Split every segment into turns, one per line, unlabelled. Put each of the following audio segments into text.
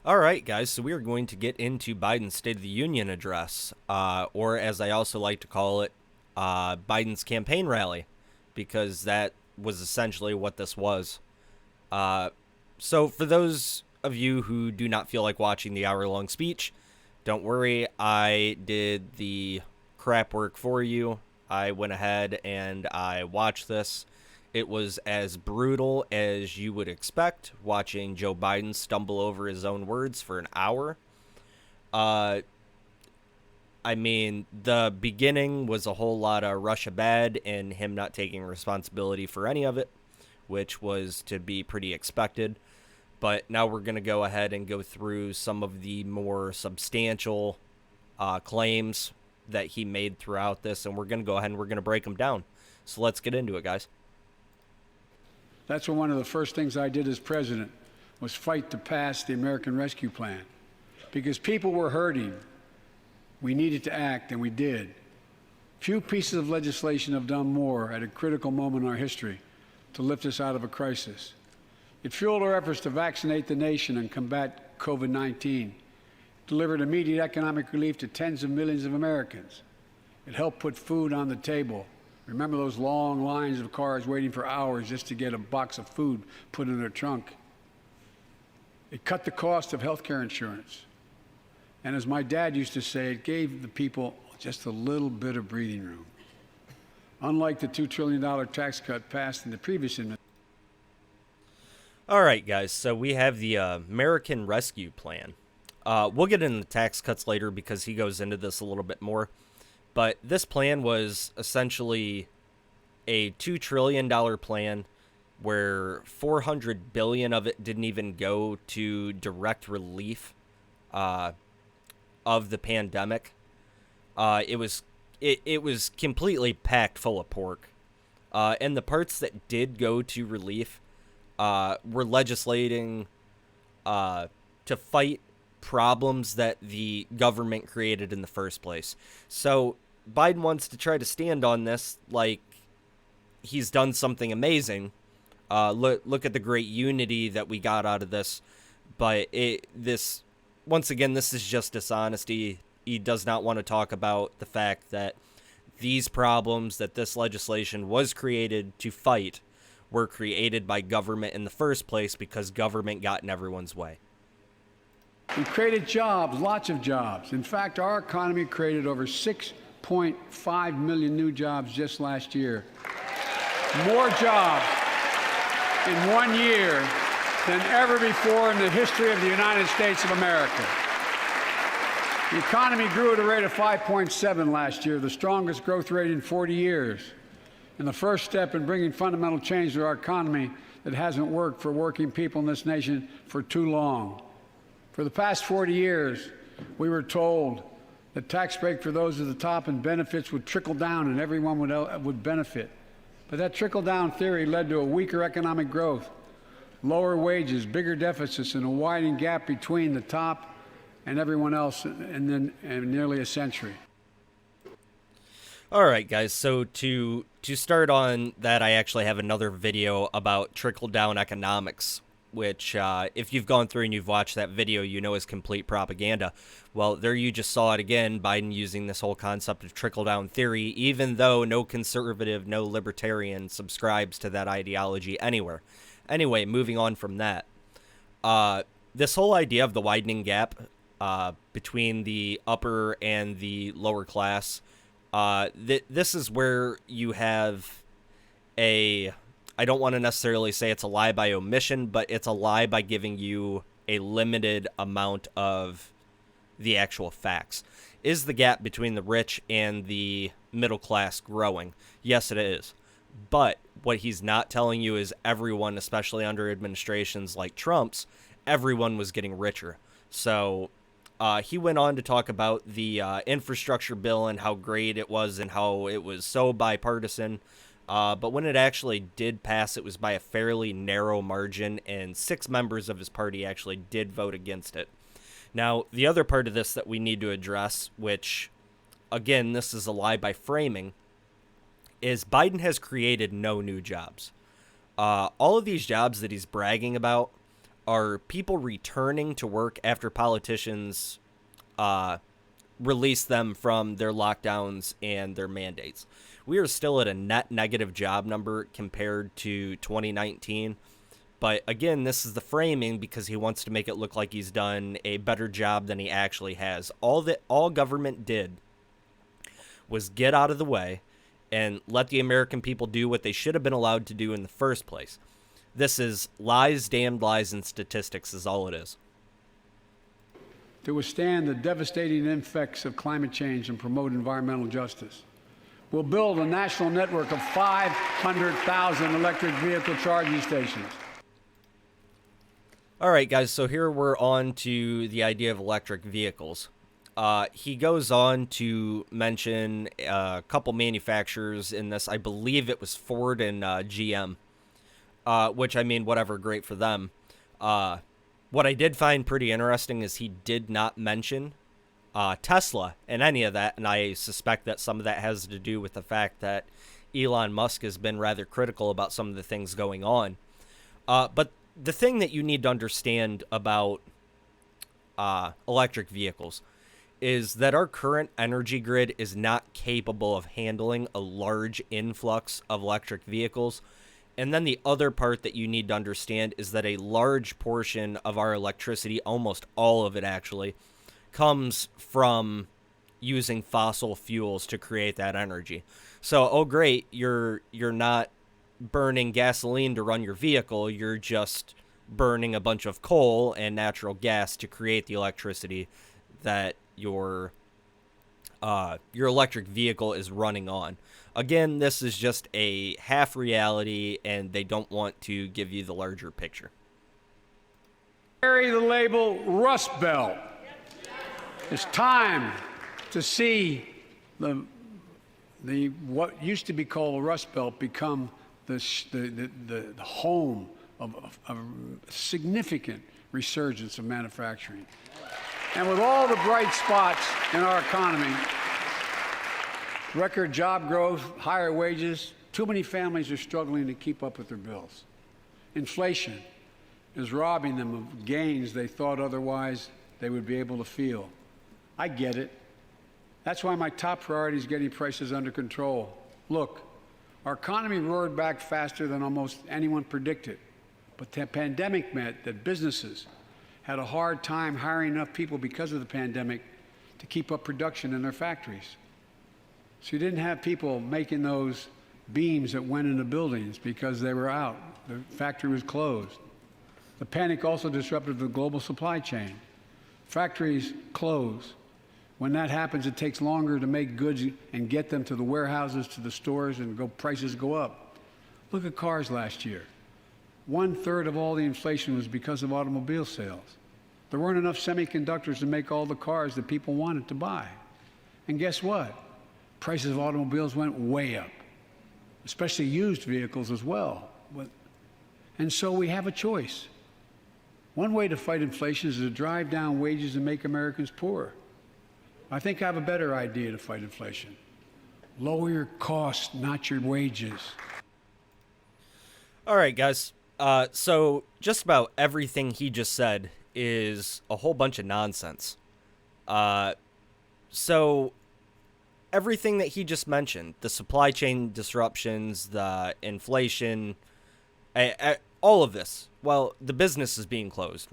All right, guys, so we are going to get into Biden's State of the Union address, or as I also like to call it, Biden's campaign rally, because that was essentially what this was. Uh, so, for those of you who do not feel like watching the hour-long speech, don't worry, I did the crap work for you. I went ahead and I watched this. It was as brutal as you would expect, watching Joe Biden stumble over his own words for an hour. Uh, I mean, the beginning was a whole lot of Russia bad and him not taking responsibility for any of it, which was to be pretty expected. But now we're going to go ahead and go through some of the more substantial claims that he made throughout this, and we're going to go ahead and we're going to break them down. So let's get into it, guys.
That's one of the first things I did as president was fight to pass the American Rescue Plan. Because people were hurting. We needed to act, and we did. Few pieces of legislation have done more at a critical moment in our history to lift us out of a crisis. It fueled our efforts to vaccinate the nation and combat COVID-19, delivered immediate economic relief to tens of millions of Americans. It helped put food on the table. Remember those long lines of cars waiting for hours just to get a box of food put in their trunk. It cut the cost of health care insurance. And as my dad used to say, it gave the people just a little bit of breathing room. Unlike the $2 trillion tax cut passed in the previous administration.
All right, guys, so we have the American Rescue Plan. We'll get into the tax cuts later because he goes into this a little bit more. But this plan was essentially a $2 trillion plan where $400 billion of it didn't even go to direct relief of the pandemic. It was completely packed full of pork. And the parts that did go to relief were legislating to fight problems that the government created in the first place. So Biden wants to try to stand on this like he's done something amazing. Look at the great unity that we got out of this. But once again, this is just dishonesty. He does not want to talk about the fact that these problems that this legislation was created to fight were created by government in the first place because government got in everyone's way.
We created jobs, lots of jobs. In fact, our economy created over 6.5 million new jobs just last year. More jobs in 1 year than ever before in the history of the United States of America. The economy grew at a rate of 5.7 last year, the strongest growth rate in 40 years. And the first step in bringing fundamental change to our economy that hasn't worked for working people in this nation for too long. For the past 40 years, we were told that tax break for those at the top and benefits would trickle down and everyone would benefit. But that trickle-down theory led to a weaker economic growth, lower wages, bigger deficits, and a widening gap between the top and everyone else in nearly a century.
All right, guys, so to start on that, I actually have another video about trickle-down economics, which if you've gone through and you've watched that video, you know is complete propaganda. Well, there you just saw it again, Biden using this whole concept of trickle-down theory, even though no conservative, no libertarian subscribes to that ideology anywhere. Anyway, moving on from that. This whole idea of the widening gap between the upper and the lower class, this is where you have I don't want to necessarily say it's a lie by omission, but it's a lie by giving you a limited amount of the actual facts. Is the gap between the rich and the middle class growing? Yes, it is. But what he's not telling you is everyone, especially under administrations like Trump's, everyone was getting richer. So he went on to talk about the infrastructure bill and how great it was and how it was so bipartisan. But when it actually did pass, it was by a fairly narrow margin, and 6 members of his party actually did vote against it. Now, the other part of this that we need to address, which, again, this is a lie by framing, is Biden has created no new jobs. All of these jobs that he's bragging about are people returning to work after politicians release them from their lockdowns and their mandates. We are still at a net negative job number compared to 2019. But again, this is the framing because he wants to make it look like he's done a better job than he actually has. All government did was get out of the way and let the American people do what they should have been allowed to do in the first place. This is lies, damned lies, and statistics is all it is.
To withstand the devastating effects of climate change and promote environmental justice. We'll build a national network of 500,000 electric vehicle charging stations.
All right, guys, so here we're on to the idea of electric vehicles. He goes on to mention a couple manufacturers in this. I believe it was Ford and GM, which, I mean, whatever, great for them. What I did find pretty interesting is he did not mention Tesla in any of that, and I suspect that some of that has to do with the fact that Elon Musk has been rather critical about some of the things going on. But the thing that you need to understand about electric vehicles is that our current energy grid is not capable of handling a large influx of electric vehicles. And then the other part that you need to understand is that a large portion of our electricity, almost all of it actually, comes from using fossil fuels to create that energy. So, oh great, you're not burning gasoline to run your vehicle, you're just burning a bunch of coal and natural gas to create the electricity that your electric vehicle is running on. Again, this is just a half reality, and they don't want to give you the larger picture.
Carry the label Rust Belt. It's time to see the what used to be called the Rust Belt become the home of a significant resurgence of manufacturing. And with all the bright spots in our economy, record job growth, higher wages, too many families are struggling to keep up with their bills. Inflation is robbing them of gains they thought otherwise they would be able to feel. I get it. That's why my top priority is getting prices under control. Look, our economy roared back faster than almost anyone predicted. But the pandemic meant that businesses had a hard time hiring enough people because of the pandemic to keep up production in their factories. So you didn't have people making those beams that went into buildings because they were out. The factory was closed. The panic also disrupted the global supply chain. Factories close. When that happens, it takes longer to make goods and get them to the warehouses, to the stores, and prices go up. Look at cars last year. 1/3 of all the inflation was because of automobile sales. There weren't enough semiconductors to make all the cars that people wanted to buy. And guess what? Prices of automobiles went way up, especially used vehicles as well. And so we have a choice. One way to fight inflation is to drive down wages and make Americans poorer. I think I have a better idea to fight inflation. Lower your costs, not your wages.
All right, guys. So just about everything he just said is a whole bunch of nonsense. So everything that he just mentioned, the supply chain disruptions, the inflation, all of this, well, the business is being closed.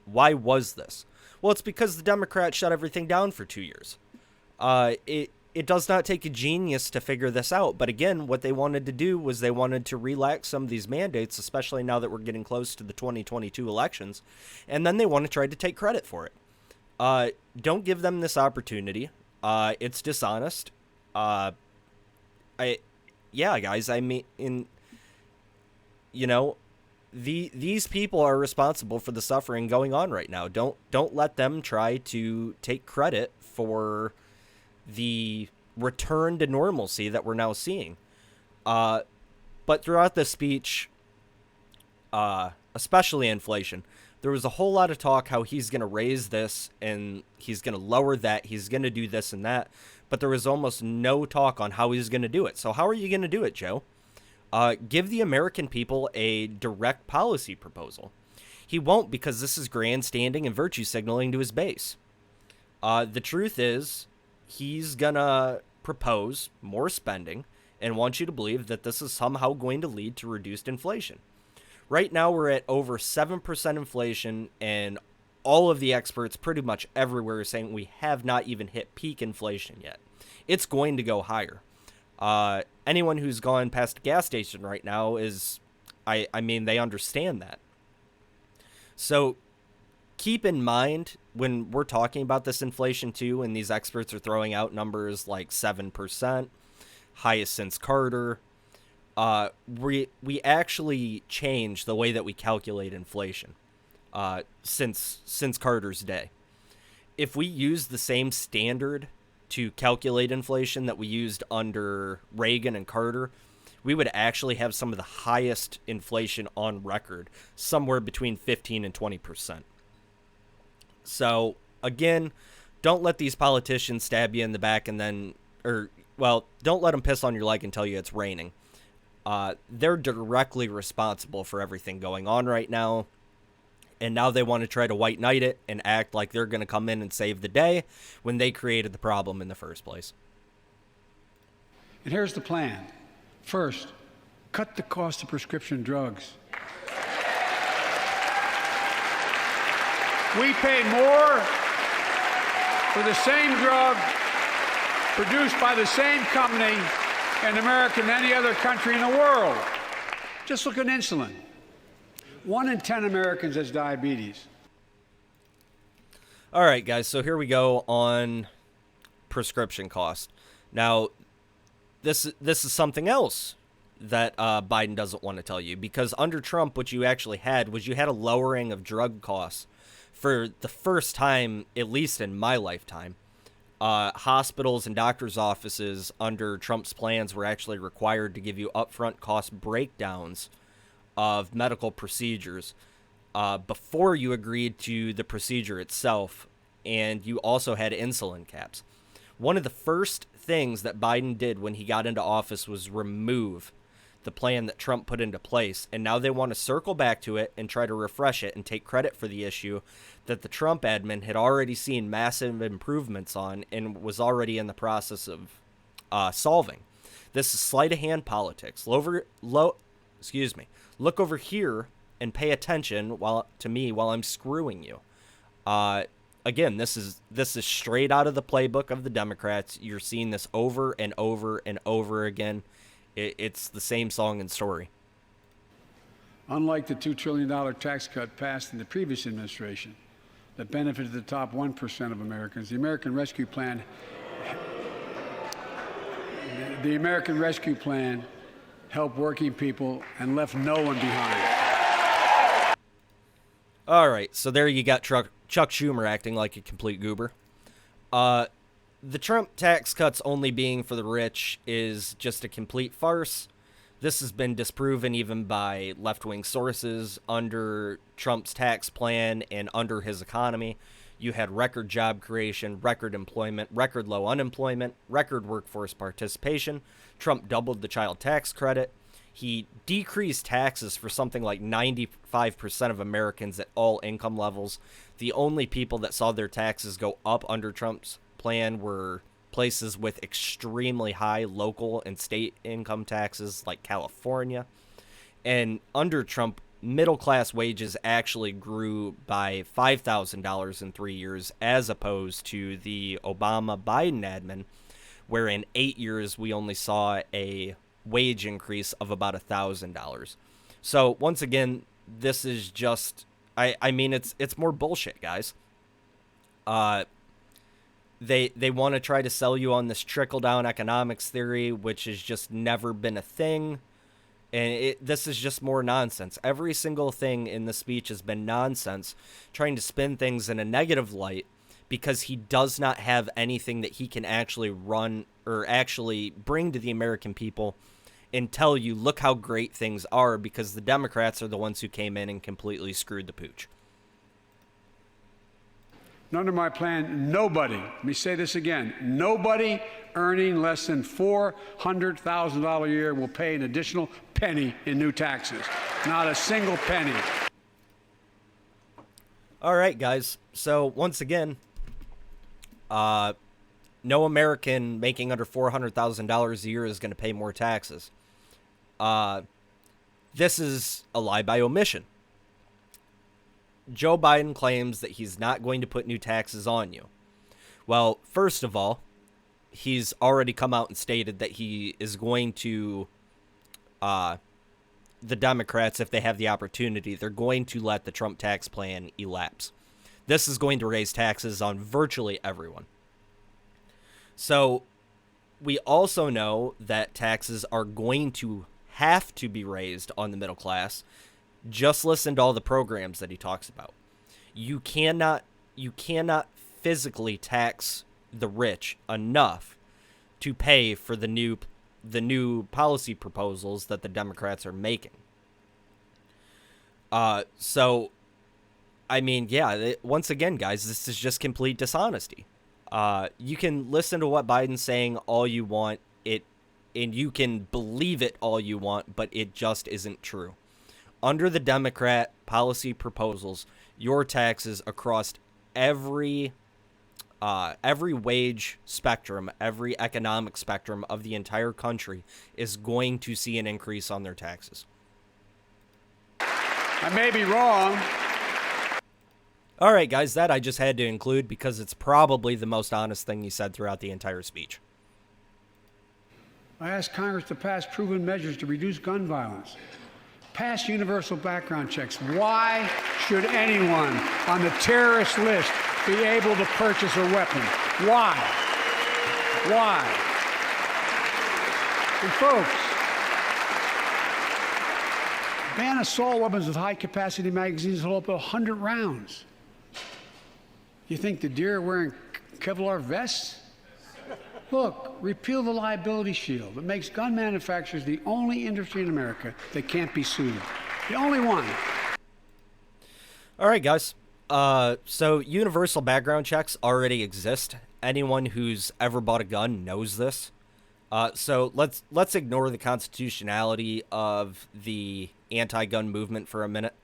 Why was this? Well, it's because the Democrats shut everything down for 2 years. It does not take a genius to figure this out. But again, what they wanted to do was they wanted to relax some of these mandates, especially now that we're getting close to the 2022 elections. And then they want to try to take credit for it. Don't give them this opportunity. It's dishonest. Yeah, guys, I mean, these people are responsible for the suffering going on right now. Don't let them try to take credit for the return to normalcy that we're now seeing. But throughout this speech, especially inflation, there was a whole lot of talk how he's going to raise this and he's going to lower that, he's going to do this and that, but there was almost no talk on how he's going to do it. So how are you going to do it, Joe? Give the American people a direct policy proposal. He won't, because this is grandstanding and virtue signaling to his base. The truth is, he's gonna propose more spending and want you to believe that this is somehow going to lead to reduced inflation. Right now, we're at over 7% inflation, and all of the experts pretty much everywhere are saying we have not even hit peak inflation yet. It's going to go higher. Anyone who's gone past a gas station right now is, I mean, they understand that. So keep in mind when we're talking about this inflation too, and these experts are throwing out numbers like 7%, highest since Carter, we actually changed the way that we calculate inflation since Carter's day. If we use the same standard to calculate inflation that we used under Reagan and Carter, we would actually have some of the highest inflation on record, somewhere between 15 and 20%. So, again, don't let these politicians stab you in the back and then, don't let them piss on your leg and tell you it's raining. They're directly responsible for everything going on right now. And now they want to try to white knight it and act like they're going to come in and save the day when they created the problem in the first place.
And here's the plan. First, cut the cost of prescription drugs. We pay more for the same drug produced by the same company in America than any other country in the world. Just look at insulin. 1 in 10 Americans has diabetes.
All right, guys, so here we go on prescription cost. Now, this is something else that Biden doesn't want to tell you, because under Trump, what you actually had was you had a lowering of drug costs for the first time, at least in my lifetime. Hospitals and doctors' offices under Trump's plans were actually required to give you upfront cost breakdowns of medical procedures before you agreed to the procedure itself, and you also had insulin caps. One of the first things that Biden did when he got into office was remove the plan that Trump put into place, and now they want to circle back to it and try to refresh it and take credit for the issue that the Trump admin had already seen massive improvements on and was already in the process of solving. This is sleight of hand politics. Look over here and pay attention while I'm screwing you. Again, this is straight out of the playbook of the Democrats. You're seeing this over and over and over again. It's the same song and story.
Unlike the $2 trillion tax cut passed in the previous administration that benefited the top 1% of Americans, the American Rescue Plan helped working people and left no one behind.
All right, so there you got Chuck Schumer acting like a complete goober. The Trump tax cuts only being for the rich is just a complete farce. This has been disproven even by left-wing sources. Under Trump's tax plan and under his economy, you had record job creation, record employment, record low unemployment, record workforce participation. Trump doubled the child tax credit. He decreased taxes for something like 95% of Americans at all income levels. The only people that saw their taxes go up under Trump's plan were places with extremely high local and state income taxes like California. And under Trump, middle-class wages actually grew by $5,000 in 3 years, as opposed to the Obama-Biden admin, where in 8 years we only saw a wage increase of about $1,000. So once again, this is just, I mean, it's more bullshit, guys. They want to try to sell you on this trickle-down economics theory, which has just never been a thing. And this is just more nonsense. Every single thing in the speech has been nonsense, trying to spin things in a negative light because he does not have anything that he can actually run or actually bring to the American people and tell you, look how great things are, because the Democrats are the ones who came in and completely screwed the pooch.
Under my plan, nobody, let me say this again, nobody earning less than $400,000 a year will pay an additional penny in new taxes. Not a single penny.
All right, guys. So once again, no American making under $400,000 a year is going to pay more taxes. This is a lie by omission. Joe Biden claims that he's not going to put new taxes on you. Well, first of all, he's already come out and stated that he is going to, the Democrats, if they have the opportunity, they're going to let the Trump tax plan elapse. This is going to raise taxes on virtually everyone. So we also know that taxes are going to have to be raised on the middle class. Just listen to all the programs that he talks about. You cannot physically tax the rich enough to pay for the new policy proposals that the Democrats are making. So, I mean, yeah, once again, guys, this is just complete dishonesty. You can listen to what Biden's saying all you want, and you can believe it all you want, but it just isn't true. Under the Democrat policy proposals, your taxes across every wage spectrum, every economic spectrum of the entire country is going to see an increase on their taxes.
I may be wrong.
All right, guys, that I just had to include because it's probably the most honest thing he said throughout the entire speech.
I asked Congress to pass proven measures to reduce gun violence. Pass universal background checks. Why should anyone on the terrorist list be able to purchase a weapon? Why? Why? And folks, ban assault weapons with high-capacity magazines that hold up to 100 rounds. You think the deer are wearing Kevlar vests? Look, repeal the liability shield that makes gun manufacturers the only industry in America that can't be sued. The only one.
All right, guys. So universal background checks already exist. Anyone who's ever bought a gun knows this. So let's ignore the constitutionality of the anti-gun movement for a minute.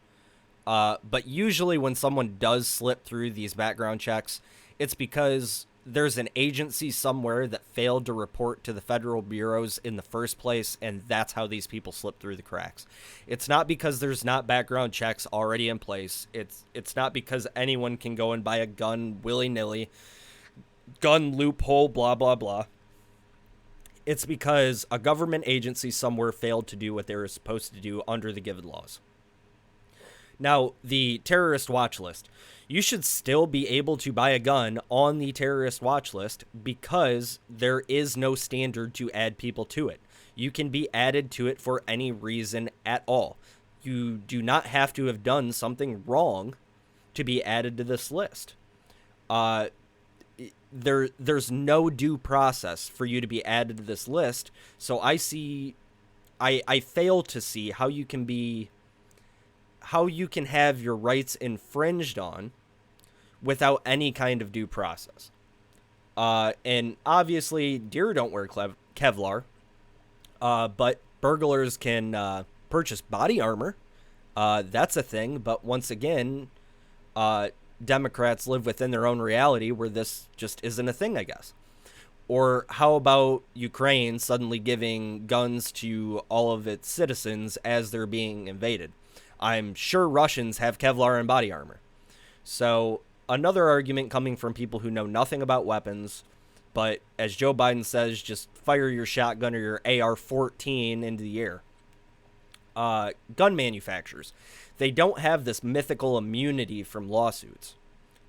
But usually when someone does slip through these background checks, it's because there's an agency somewhere that failed to report to the federal bureaus in the first place, and that's how these people slip through the cracks. It's not because there's not background checks already in place. It's not because anyone can go and buy a gun willy-nilly, gun loophole, blah, blah, blah. It's because a government agency somewhere failed to do what they were supposed to do under the given laws. Now, the terrorist watch list. You should still be able to buy a gun on the terrorist watch list because there is no standard to add people to it. You can be added to it for any reason at all. You do not have to have done something wrong to be added to this list. There's no due process for you to be added to this list. So I fail to see how you can have your rights infringed on without any kind of due process. And obviously, deer don't wear Kevlar, but burglars can purchase body armor. That's a thing, but once again, Democrats live within their own reality where this just isn't a thing, I guess. Or how about Ukraine suddenly giving guns to all of its citizens as they're being invaded? I'm sure Russians have Kevlar and body armor. So another argument coming from people who know nothing about weapons, but as Joe Biden says, just fire your shotgun or your AR-14 into the air. Gun manufacturers, they don't have this mythical immunity from lawsuits.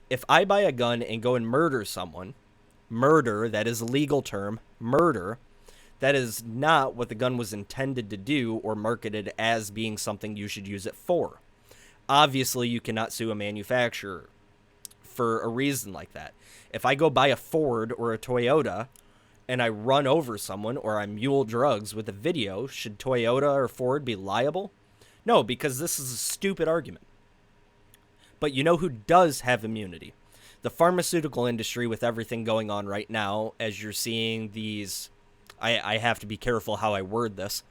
If I buy a gun and go and murder someone, murder, that is a legal term, murder, that is not what the gun was intended to do or marketed as being something you should use it for. Obviously, you cannot sue a manufacturer for a reason like that. If I go buy a Ford or a Toyota and I run over someone or I mule drugs with a video, should Toyota or Ford be liable? No, because this is a stupid argument. But you know who does have immunity? The pharmaceutical industry, with everything going on right now, as you're seeing these... I have to be careful how I word this.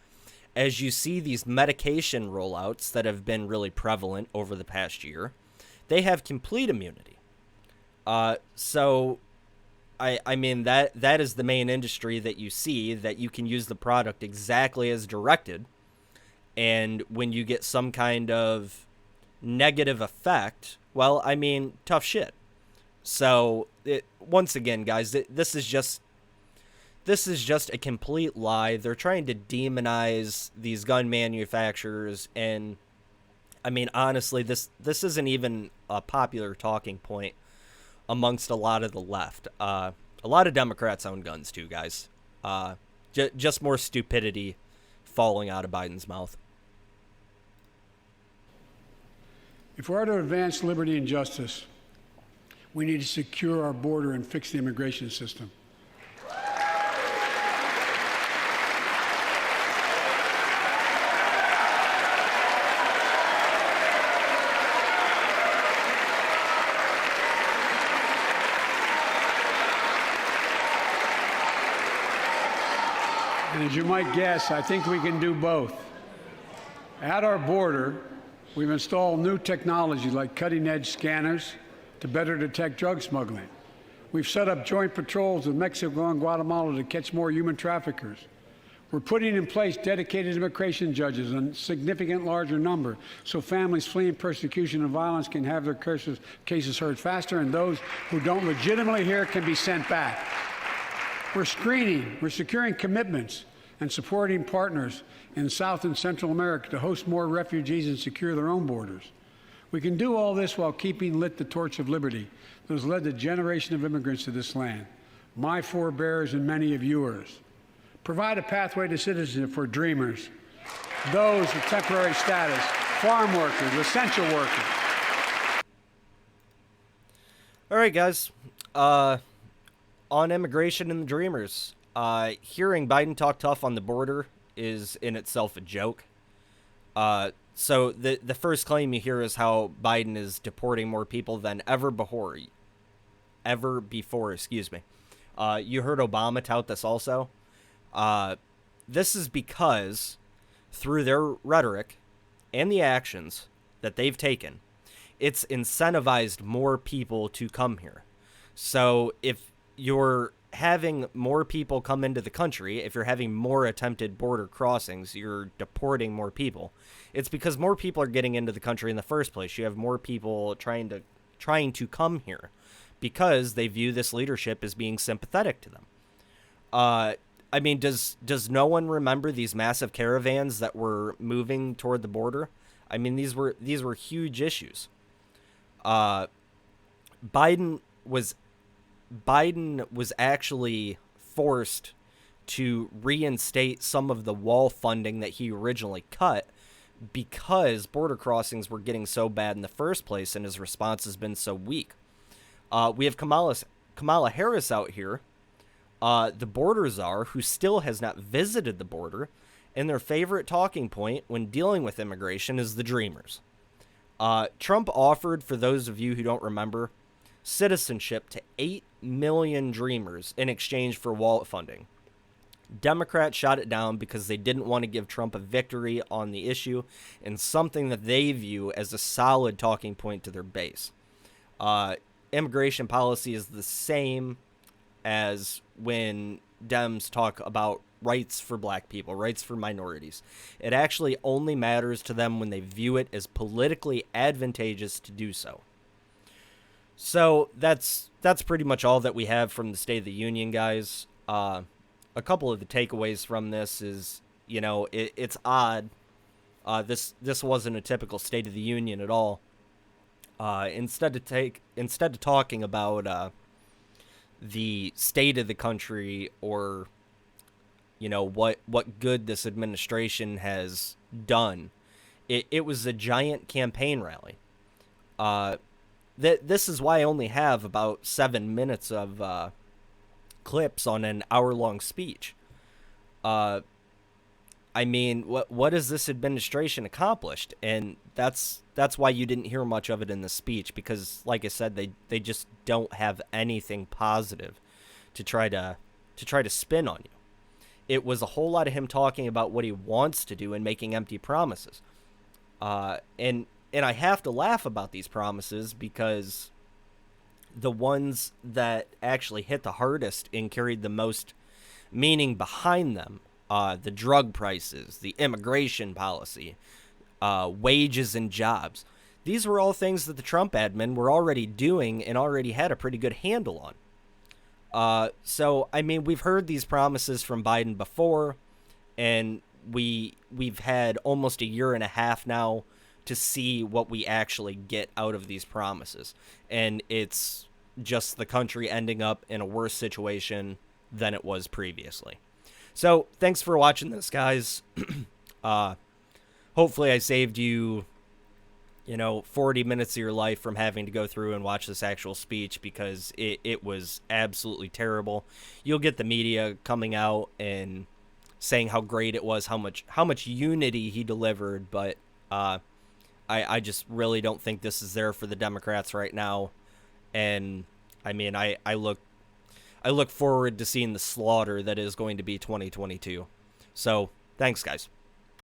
As you see these medication rollouts that have been really prevalent over the past year, They have complete immunity. So I mean that is the main industry that you see, that you can use the product exactly as directed, and when you get some kind of negative effect, well, I mean, tough shit. So once again, guys, this is just a complete lie. They're trying to demonize these gun manufacturers, and I mean, honestly, this isn't even a popular talking point amongst a lot of the left. A lot of Democrats own guns too, guys. Just more stupidity falling out of Biden's mouth.
If we're to advance liberty and justice, we need to secure our border and fix the immigration system. And as you might guess, I think we can do both. At our border, we've installed new technology like cutting-edge scanners to better detect drug smuggling. We've set up joint patrols with Mexico and Guatemala to catch more human traffickers. We're putting in place dedicated immigration judges in a significant larger number so families fleeing persecution and violence can have their cases heard faster, and those who don't legitimately hear can be sent back. We're screening, we're securing commitments and supporting partners in South and Central America to host more refugees and secure their own borders. We can do all this while keeping lit the torch of liberty that has led a generation of immigrants to this land, my forebears and many of yours. Provide a pathway to citizenship for dreamers, those with temporary status, farm workers, essential workers.
All right, guys. On immigration and the dreamers, hearing Biden talk tough on the border is in itself a joke. So the first claim you hear is how Biden is deporting more people than ever before. Excuse me. You heard Obama tout this also. This is because through their rhetoric and the actions that they've taken, it's incentivized more people to come here. So if you're having more people come into the country, if you're having more attempted border crossings, you're deporting more people. It's because more people are getting into the country in the first place. You have more people trying to come here because they view this leadership as being sympathetic to them. I mean, does no one remember these massive caravans that were moving toward the border? I mean, these were huge issues. Biden was actually forced to reinstate some of the wall funding that he originally cut because border crossings were getting so bad in the first place, and his response has been so weak. We have Kamala Harris out here, the border czar, who still has not visited the border, and their favorite talking point when dealing with immigration is the dreamers. Trump offered, for those of you who don't remember, citizenship to 8 million dreamers in exchange for wall funding. Democrats shot it down because they didn't want to give Trump a victory on the issue and something that they view as a solid talking point to their base. Immigration policy is the same as when Dems talk about rights for black people, rights for minorities. It actually only matters to them when they view it as politically advantageous to do so. So that's pretty much all that we have from the State of the Union, guys. A couple of the takeaways from this is, you know, it's odd. This wasn't a typical State of the Union at all. Instead of talking about the state of the country or, you know, what good this administration has done, it was a giant campaign rally. This is why I only have about 7 minutes of clips on an hour-long speech. I mean, what has this administration accomplished? And that's why you didn't hear much of it in the speech, because, like I said, they just don't have anything positive to try to spin on you. It was a whole lot of him talking about what he wants to do and making empty promises. And I have to laugh about these promises because the ones that actually hit the hardest and carried the most meaning behind them, the drug prices, the immigration policy, wages and jobs, these were all things that the Trump admin were already doing and already had a pretty good handle on. So I mean, we've heard these promises from Biden before, and we've had almost a year and a half now to see what we actually get out of these promises, and it's just the country ending up in a worse situation than it was previously. So thanks for watching this, guys. Hopefully I saved you 40 minutes of your life from having to go through and watch this actual speech, because it was absolutely terrible. You'll get the media coming out and saying how great it was, how much unity he delivered, but I just really don't think this is there for the Democrats right now. And I mean, I look forward to seeing the slaughter that is going to be 2022. So thanks, guys.